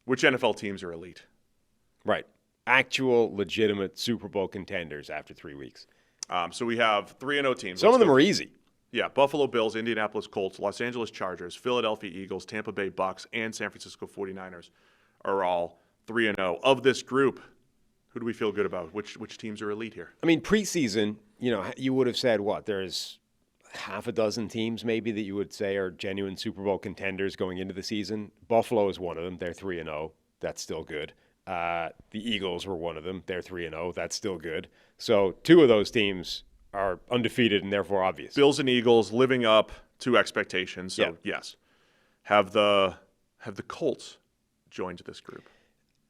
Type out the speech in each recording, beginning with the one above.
Which NFL teams are elite? Right. Actual, legitimate Super Bowl contenders after 3 weeks. So we have 3-0 teams. Some of them are easy. Yeah, Buffalo Bills, Indianapolis Colts, Los Angeles Chargers, Philadelphia Eagles, Tampa Bay Bucks, and San Francisco 49ers are all 3-0. Of this group, who do we feel good about? Which teams are elite here? I mean, preseason, you would have said what? There's half a dozen teams maybe that you would say are genuine Super Bowl contenders going into the season. Buffalo is one of them. They're 3-0. That's still good. The Eagles were one of them. They're 3-0. That's still good. So 2 of those teams are undefeated and therefore obvious. Bills and Eagles living up to expectations. So yes, have the Colts joined this group?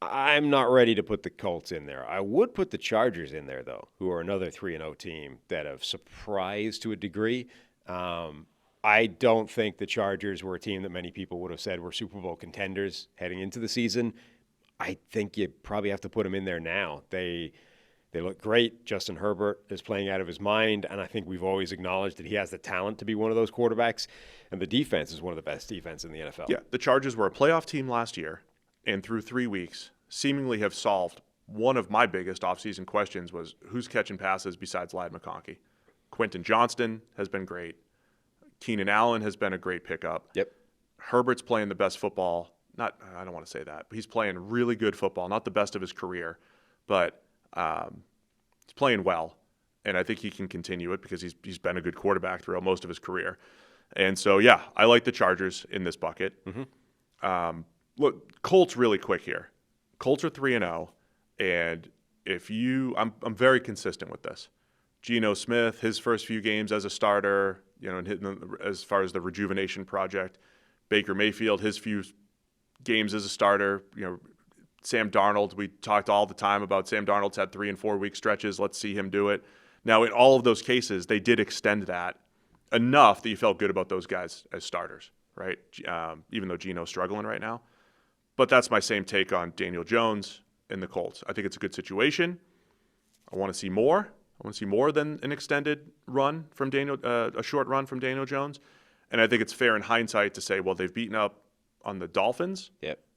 I'm not ready to put the Colts in there. I would put the Chargers in there though, who are another 3-0 team that have surprised to a degree. I don't think the Chargers were a team that many people would have said were Super Bowl contenders heading into the season. I think you probably have to put them in there now. They look great. Justin Herbert is playing out of his mind, and I think we've always acknowledged that he has the talent to be one of those quarterbacks, and the defense is one of the best defense in the NFL. Yeah, the Chargers were a playoff team last year, and through 3 weeks, seemingly have solved one of my biggest offseason questions was who's catching passes besides Ladd McConkey. Quentin Johnston has been great. Keenan Allen has been a great pickup. Yep. Herbert's playing the best football. I don't want to say that, but he's playing really good football, not the best of his career, but he's playing well, and I think he can continue it because he's been a good quarterback throughout most of his career. And so, yeah, I like the Chargers in this bucket. Mm-hmm. Look, Colts really quick here. Colts are 3-0, and I'm very consistent with this. Geno Smith, his first few games as a starter, and hitting as far as the rejuvenation project. Baker Mayfield, his few games as a starter, Sam Darnold, we talked all the time about Sam Darnold's had 3 and 4 week stretches. Let's see him do it. Now, in all of those cases, they did extend that enough that you felt good about those guys as starters, right? Even though Geno's struggling right now. But that's my same take on Daniel Jones and the Colts. I think it's a good situation. I want to see more. I want to see more than an extended run from a short run from Daniel Jones. And I think it's fair in hindsight to say, well, they've beaten up on the Dolphins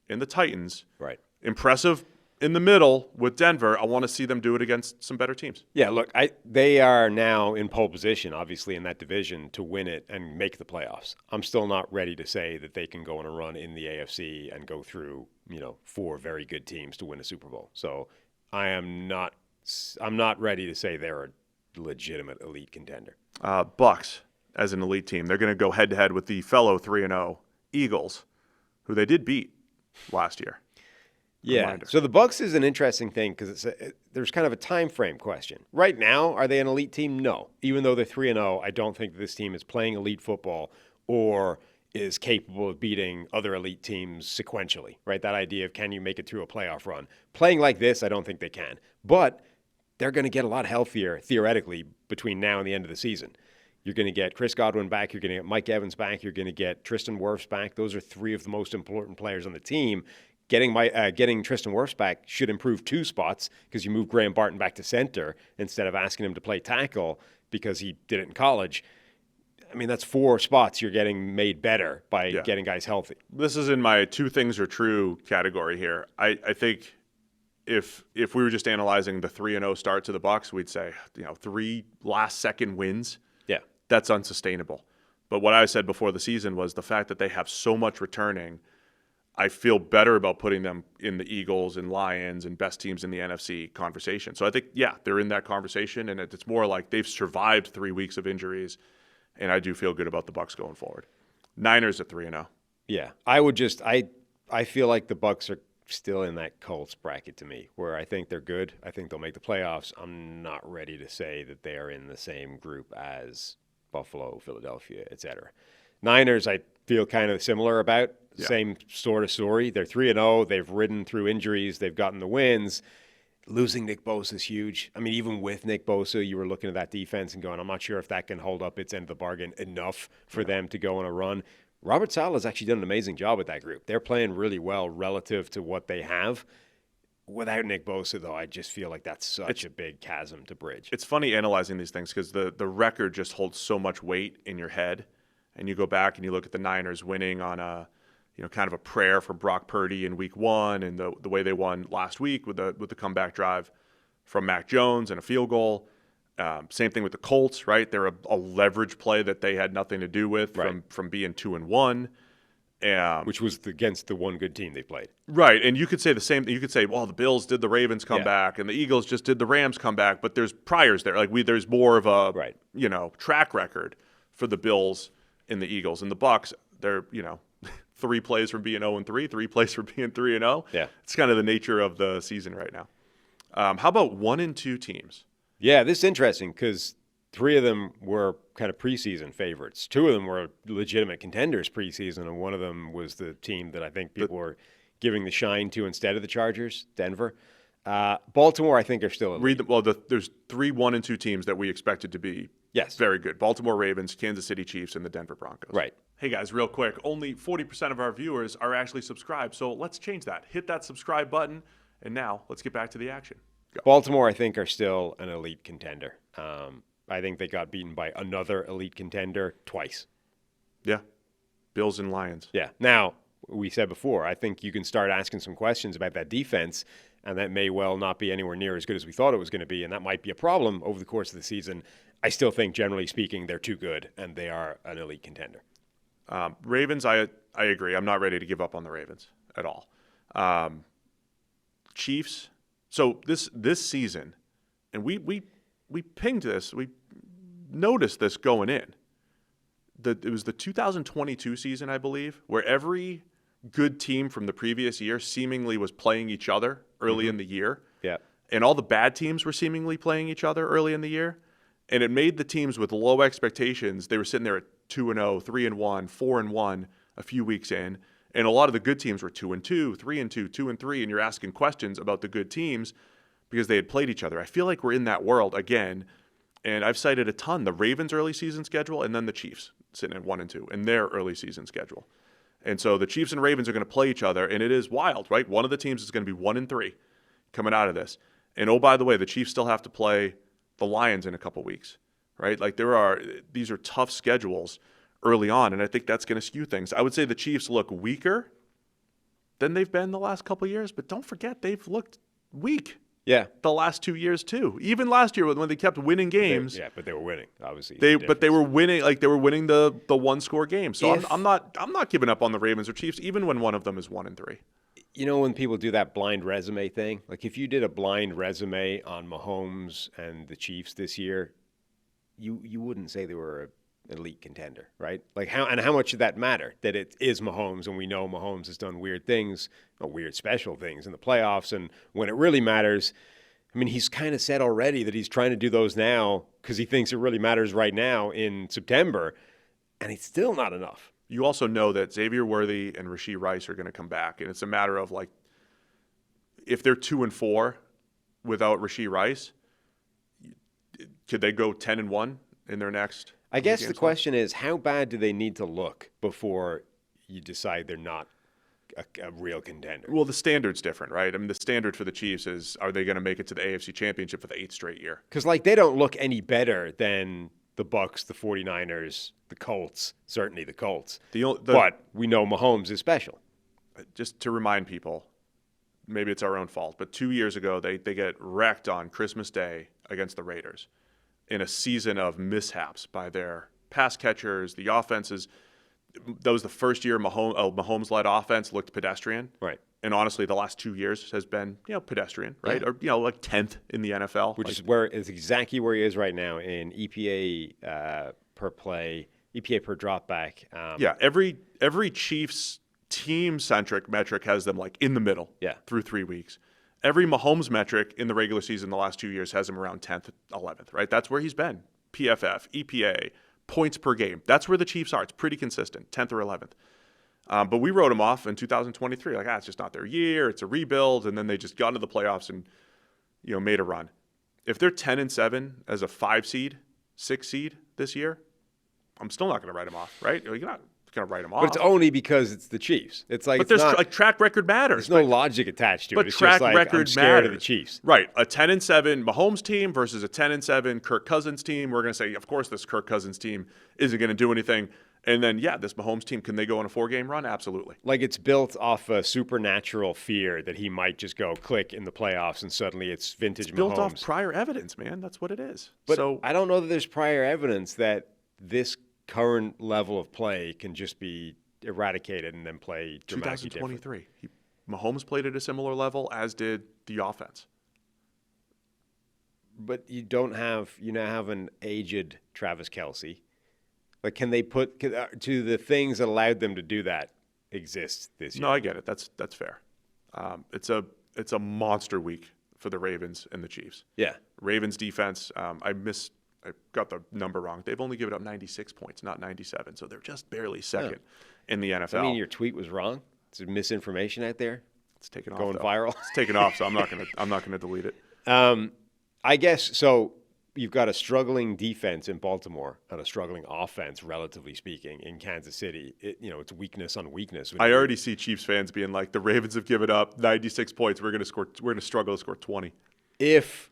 and the Titans. Right. Impressive in the middle with Denver. I want to see them do it against some better teams. Yeah, look, they are now in pole position, obviously, in that division to win it and make the playoffs. I'm still not ready to say that they can go on a run in the AFC and go through, 4 very good teams to win a Super Bowl. So I'm not ready to say they're a legitimate elite contender. Bucks as an elite team, they're going to go head-to-head with the fellow 3-0 Eagles, who they did beat last year. Yeah. Reminder. So the Bucks is an interesting thing because there's kind of a time frame question. Right now, are they an elite team? No. Even though they're 3-0, I don't think this team is playing elite football or is capable of beating other elite teams sequentially, right? That idea of can you make it through a playoff run. Playing like this, I don't think they can. But they're going to get a lot healthier, theoretically, between now and the end of the season. You're going to get Chris Godwin back. You're going to get Mike Evans back. You're going to get Tristan Wirfs back. Those are 3 of the most important players on the team. Getting Tristan Wirfs back should improve 2 spots because you move Graham Barton back to center instead of asking him to play tackle because he did it in college. I mean, that's 4 spots you're getting made better by getting guys healthy. This is in my 2 things are true category here. I think if we were just analyzing the 3-0 start to the Bucs, we'd say 3 last-second wins. Yeah, that's unsustainable. But what I said before the season was the fact that they have so much returning. I feel better about putting them in the Eagles and Lions and best teams in the NFC conversation. So I think, they're in that conversation, and it's more like they've survived 3 weeks of injuries, and I do feel good about the Bucs going forward. Niners at 3-0. Yeah, I feel like the Bucs are still in that Colts bracket to me, where I think they're good. I think they'll make the playoffs. I'm not ready to say that they are in the same group as Buffalo, Philadelphia, etc. Niners, I feel kind of similar about. Same sort of story. They're 3-0. They've ridden through injuries. They've gotten the wins. Losing Nick Bosa is huge. I mean, even with Nick Bosa, you were looking at that defense and going, I'm not sure if that can hold up its end of the bargain enough for them to go on a run. Robert Saleh's actually done an amazing job with that group. They're playing really well relative to what they have. Without Nick Bosa, though, I just feel like that's such a big chasm to bridge. It's funny analyzing these things because the record just holds so much weight in your head. And you go back and you look at the Niners winning on a kind of a prayer for Brock Purdy in week 1 and the way they won last week with the comeback drive from Mac Jones and a field goal. Same thing with the Colts, right? They're a leverage play that they had nothing to do with from being 2-1. Which was against the one good team they played. Right, and you could say the same thing. You could say, well, the Bills did the Ravens come back, and the Eagles just did the Rams come back, but there's priors there. There's more of a track record for the Bills and the Eagles. And the Bucs, they're 3 plays from being 0-3, 3 plays from being 3-0. Yeah, it's kind of the nature of the season right now. How about 1-2 teams? Yeah, this is interesting because 3 of them were kind of preseason favorites. 2 of them were legitimate contenders preseason, and one of them was the team that I think people were giving the shine to instead of the Chargers, Denver. Baltimore, I think, are still elite. There's 3 1-2 teams that we expected to be very good. Baltimore Ravens, Kansas City Chiefs, and the Denver Broncos. Right. Hey, guys, real quick. Only 40% of our viewers are actually subscribed, so let's change that. Hit that subscribe button, and now let's get back to the action. Go. Baltimore, I think, are still an elite contender. I think they got beaten by another elite contender twice. Yeah. Bills and Lions. Yeah. Now, we said before, I think you can start asking some questions about that defense, and that may well not be anywhere near as good as we thought it was going to be, and that might be a problem over the course of the season. I still think, generally speaking, they're too good, and they are an elite contender. Ravens, I agree. I'm not ready to give up on the Ravens at all. Chiefs. So this season, and we pinged this, we noticed this going in. It was the 2022 season, I believe, where every good team from the previous year seemingly was playing each other early in the year. Yeah. And all the bad teams were seemingly playing each other early in the year. And it made the teams with low expectations, they were sitting there at 2-0, 3-1, 4-1 a few weeks in. And a lot of the good teams were 2-2, 3-2, 2-3, and you're asking questions about the good teams because they had played each other. I feel like we're in that world again, and I've cited a ton. The Ravens' early season schedule, and then the Chiefs sitting at 1-2 in their early season schedule. And so the Chiefs and Ravens are going to play each other, and it is wild, right? One of the teams is going to be 1-3 coming out of this. And oh, by the way, the Chiefs still have to play the Lions in a couple weeks, right? These are tough schedules early on, and I think that's going to skew things. I would say the Chiefs look weaker than they've been the last couple of years, but don't forget they've looked weak the last 2 years too. Even last year when they kept winning games. But they were winning, obviously. They were winning, they were winning the one-score game. So I'm not giving up on the Ravens or Chiefs, even when one of them is 1-3. You know, when people do that blind resume thing, like if you did a blind resume on Mahomes and the Chiefs this year, you wouldn't say they were an elite contender, right? Like how much did that matter? That it is Mahomes, and we know Mahomes has done weird things, weird special things in the playoffs, and when it really matters, I mean, he's kind of said already that he's trying to do those now because he thinks it really matters right now in September, and it's still not enough. You also know that Xavier Worthy and Rashee Rice are going to come back, and it's a matter of if they're 2-4 without Rashee Rice, could they go 10-1 in their next? I guess the question is, how bad do they need to look before you decide they're not a real contender? Well, the standard's different, right? I mean, the standard for the Chiefs is, are they going to make it to the AFC Championship for the 8th straight year? Because they don't look any better than the Bucs, the 49ers, the Colts, certainly the Colts. But we know Mahomes is special. Just to remind people, maybe it's our own fault, but 2 years ago, they get wrecked on Christmas Day against the Raiders in a season of mishaps by their pass catchers, the offenses. That was the first year Mahomes-led offense looked pedestrian. Right. And honestly, the last 2 years has been, pedestrian, right? Yeah. Or, 10th in the NFL. Which is exactly where he is right now in EPA per play, EPA per dropback. Every Chiefs team-centric metric has them in the middle through 3 weeks. Every Mahomes metric in the regular season the last 2 years has him around 10th, 11th, right? That's where he's been. PFF, EPA, points per game. That's where the Chiefs are. It's pretty consistent, 10th or 11th. But we wrote them off in 2023. It's just not their year. It's a rebuild. And then they just got into the playoffs and, made a run. If they're 10-7 as a 5 seed, 6 seed this year, I'm still not going to write them off, right? You're not going to write them off. But it's only because it's the Chiefs. But there's track record matters. There's no logic attached to it. But it's track just record I'm scared matters. Of the Chiefs. Right. A 10-7 Mahomes team versus a 10-7 Kirk Cousins team. We're going to say, of course, this Kirk Cousins team isn't going to do anything. And then, this Mahomes team, can they go on a 4-game run? Absolutely. Like it's built off a supernatural fear that he might just go click in the playoffs and suddenly it's vintage It's Mahomes. built off prior evidence, man. That's what it is. But so I don't know that there's prior evidence that this current level of play can just be eradicated and then play dramatically different. 2023, Mahomes played at a similar level, as did the offense. But you now have an aged Travis Kelce. Like, can they put to the things that allowed them to do that exist this year? No, I get it. That's fair. It's a monster week for the Ravens and the Chiefs. Yeah. Ravens defense. I got the number wrong. They've only given up 96 points, not 97. So they're just barely second in the NFL. I mean, your tweet was wrong. It's misinformation out there. It's taken off. Going viral. It's taken off. So I'm not gonna delete it. I guess so. You've got a struggling defense in Baltimore and a struggling offense, relatively speaking, in Kansas City. It's weakness on weakness. I already see Chiefs fans being like, "The Ravens have given up 96 points. We're gonna struggle to score 20." If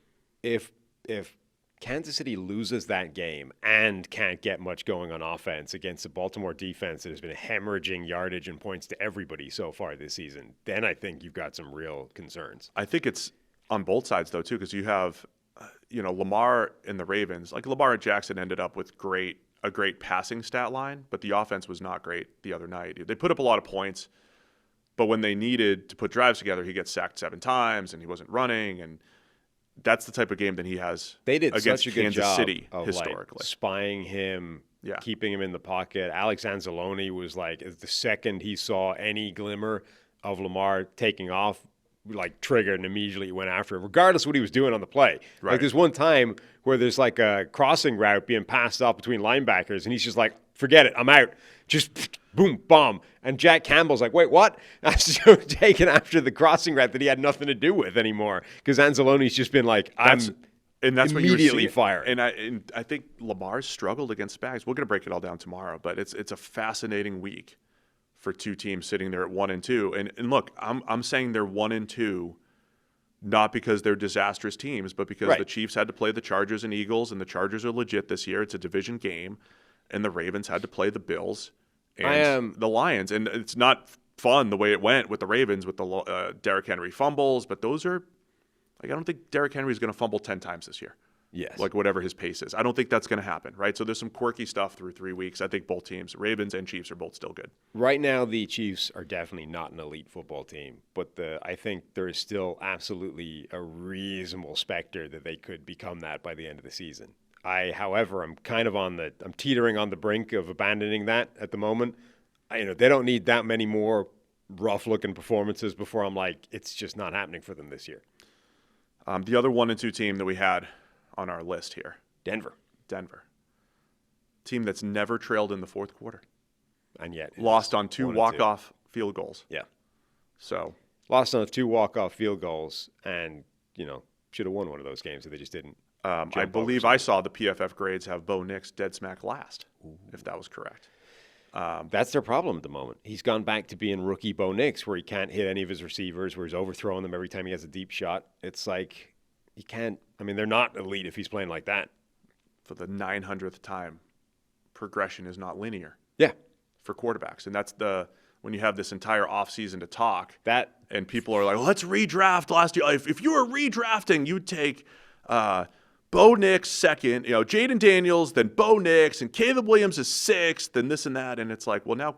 Kansas City loses that game and can't get much going on offense against the Baltimore defense that has been hemorrhaging yardage and points to everybody so far this season, then I think you've got some real concerns. I think it's on both sides though too, because you have. Lamar and the Ravens, like Lamar and Jackson ended up with a great passing stat line, but the offense was not great the other night. They put up a lot of points, but when they needed to put drives together, he gets sacked 7 times and he wasn't running. And that's the type of game that he has they did against such a good Kansas job City of historically. Spying him, keeping him in the pocket. Alex Anzalone was like, the second he saw any glimmer of Lamar taking off, like triggered and immediately went after him, regardless of what he was doing on the play. Right. Like there's one time where there's like a crossing route being passed off between linebackers, and he's just like, forget it, I'm out. Just boom, bomb. And Jack Campbell's like, wait, what? That's taken after the crossing route that he had nothing to do with anymore, because Anzalone's just been like, that's immediately firing. And I think Lamar's struggled against Spags. We're going to break it all down tomorrow, but it's a fascinating week for two teams sitting there at 1-2. And look, I'm saying they're 1-2, not because they're disastrous teams, but because the Chiefs had to play the Chargers and Eagles, and the Chargers are legit this year. It's a division game, and the Ravens had to play the Bills and the Lions. And it's not fun the way it went with the Ravens with the Derrick Henry fumbles, but those are I don't think Derrick Henry is going to fumble 10 times this year. Yes. Like whatever his pace is. I don't think that's going to happen, right? So there's some quirky stuff through 3 weeks. I think both teams, Ravens and Chiefs, are both still good. Right now, the Chiefs are definitely not an elite football team, but I think there is still absolutely a reasonable specter that they could become that by the end of the season. However, I'm teetering on the brink of abandoning that at the moment. They don't need that many more rough-looking performances before I'm like, it's just not happening for them this year. The other 1-2 team that we had on our list here. Denver. Team that's never trailed in the fourth quarter. And yet. Lost on 2 walk-off field goals. Yeah. So. Lost on 2 walk-off field goals and, should have won one of those games if they just didn't. I believe I saw the PFF grades have Bo Nix dead smack last, if that was correct. That's their problem at the moment. He's gone back to being rookie Bo Nix, where he can't hit any of his receivers, where he's overthrowing them every time he has a deep shot. It's like he can't. They're not elite if he's playing like that. For the 900th time, progression is not linear. Yeah. For quarterbacks. And that's when you have this entire offseason to talk. And people are like, let's redraft last year. If you were redrafting, you'd take Bo Nix second, Jaden Daniels, then Bo Nix, and Caleb Williams is sixth, and this and that. And it's like, well, now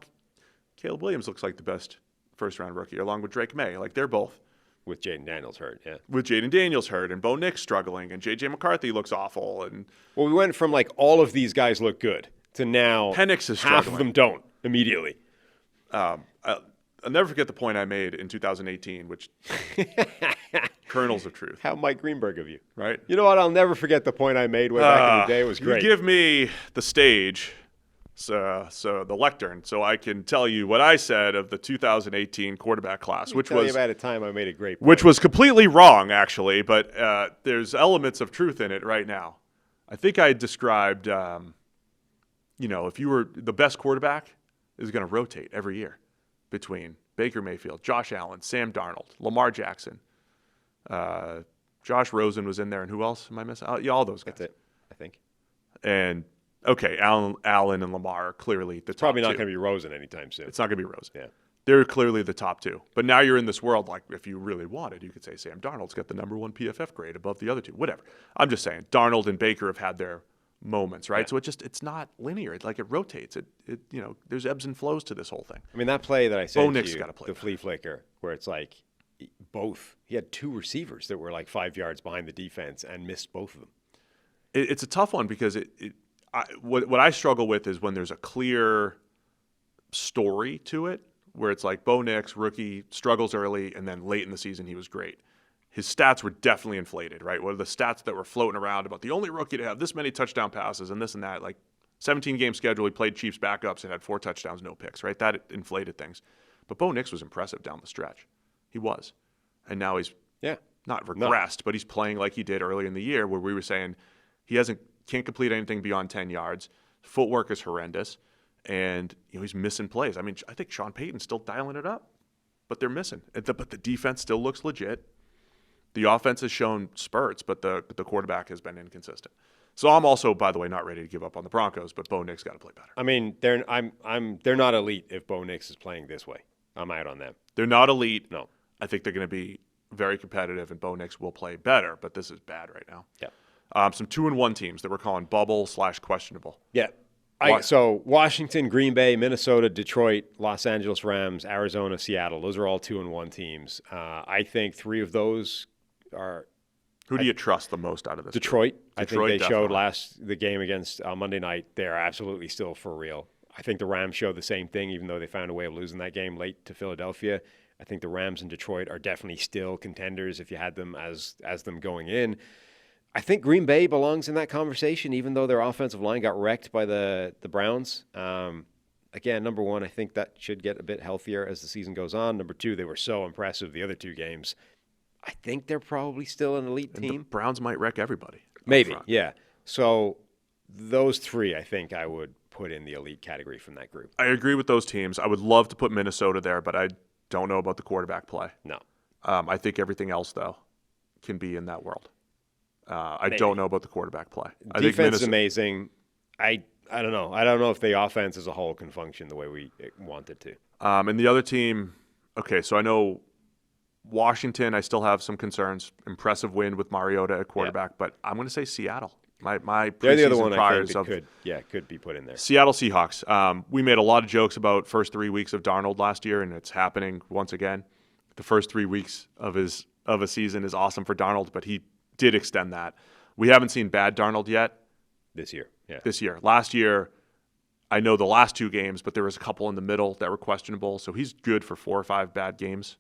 Caleb Williams looks like the best first-round rookie, along with Drake May. Like, they're both. With Jaden Daniels hurt, yeah. With Jaden Daniels hurt, and Bo Nix struggling, and J.J. McCarthy looks awful. Well, we went from, like, all of these guys look good to now Penix is half struggling. of them don't immediately. I'll never forget the point I made in 2018, which kernels of truth. How Mike Greenberg of you. Right? You know what? I'll never forget the point I made way back in the day. It was great. You give me the stage, so the lectern, so I can tell you what I said of the 2018 quarterback class, which was about a time I made a great point. Which was completely wrong, actually, but there's elements of truth in it right now. I think I described, if you were the best quarterback, is going to rotate every year between Baker Mayfield, Josh Allen, Sam Darnold, Lamar Jackson, Josh Rosen was in there, and who else am I missing? All those guys. That's it, I think. And Okay, Allen and Lamar are clearly the top Probably not two. going to be Rosen anytime soon. It's not going to be Rosen. Yeah. They're clearly the top two. But now you're in this world, like if you really wanted, you could say Sam Darnold's got the #1 PFF grade above the other two. Whatever. I'm just saying, Darnold and Baker have had their moments, right? Yeah. So it's not linear. It rotates. There's ebbs and flows to this whole thing. I mean, that play that I said to Nick's you, gotta play the better. flea flicker, where it's like he had 2 receivers that were like 5 yards behind the defense and missed both of them. It's a tough one because what I struggle with is when there's a clear story to it, where it's like Bo Nix, rookie, struggles early, and then late in the season he was great. His stats were definitely inflated, right? What are the stats that were floating around about the only rookie to have this many touchdown passes and this and that? Like 17-game schedule, he played Chiefs backups and had 4 touchdowns, no picks, right? That inflated things. But Bo Nix was impressive down the stretch. He was. And now he's not regressed, but he's playing like he did early in the year, where we were saying he can't complete anything beyond 10 yards. Footwork is horrendous. And he's missing plays. I mean, I think Sean Payton's still dialing it up, but they're missing. But the defense still looks legit. The offense has shown spurts, but the quarterback has been inconsistent. So I'm also, by the way, not ready to give up on the Broncos, but Bo Nix got to play better. I mean, they're not elite if Bo Nix is playing this way. I'm out on them. They're not elite. No. I think they're going to be very competitive, and Bo Nix will play better, but this is bad right now. Yeah. Some 2-1 teams that we're calling bubble/questionable. Yeah. So Washington, Green Bay, Minnesota, Detroit, Los Angeles Rams, Arizona, Seattle. Those are all 2-1 teams. I think 3 of those are Who do you trust the most out of this? Detroit. Group? I think they showed the game against Monday night. They're absolutely still for real. I think the Rams showed the same thing, even though they found a way of losing that game late to Philadelphia. I think the Rams and Detroit are definitely still contenders if you had them as them going in. I think Green Bay belongs in that conversation, even though their offensive line got wrecked by the Browns. Again, number 1, I think that should get a bit healthier as the season goes on. Number 2, they were so impressive the other 2 games. I think they're probably still an elite team. The Browns might wreck everybody. Maybe, yeah. So those 3, I think I would put in the elite category from that group. I agree with those teams. I would love to put Minnesota there, but I don't know about the quarterback play. No. I think everything else, though, can be in that world. I don't know about the quarterback play. Defense is amazing. I don't know. I don't know if the offense as a whole can function the way we want it to. And the other team, okay, so I know Washington, I still have some concerns. Impressive win with Mariota at quarterback, but I'm going to say Seattle. My They're the other one priors I think that could be put in there. Seattle Seahawks. We made a lot of jokes about first 3 weeks of Darnold last year, and it's happening once again. The first 3 weeks of a season is awesome for Darnold, but he did extend that. We haven't seen bad Darnold yet. This year, yeah. This year. Last year, I know the last 2 games, but there was a couple in the middle that were questionable. So he's good for 4 or 5 bad games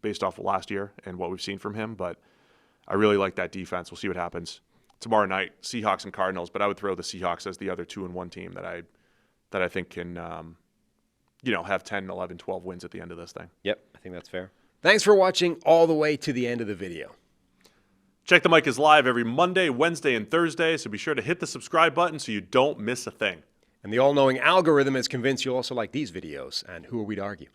based off of last year and what we've seen from him. But I really like that defense. We'll see what happens tomorrow night. Seahawks and Cardinals, but I would throw the Seahawks as the other 2-1 team that I think can have 10, 11, 12 wins at the end of this thing. Yep, I think that's fair. Thanks for watching all the way to the end of the video. Check the Mic is live every Monday, Wednesday, and Thursday, so be sure to hit the subscribe button so you don't miss a thing. And the all-knowing algorithm is convinced you'll also like these videos, and who are we to argue?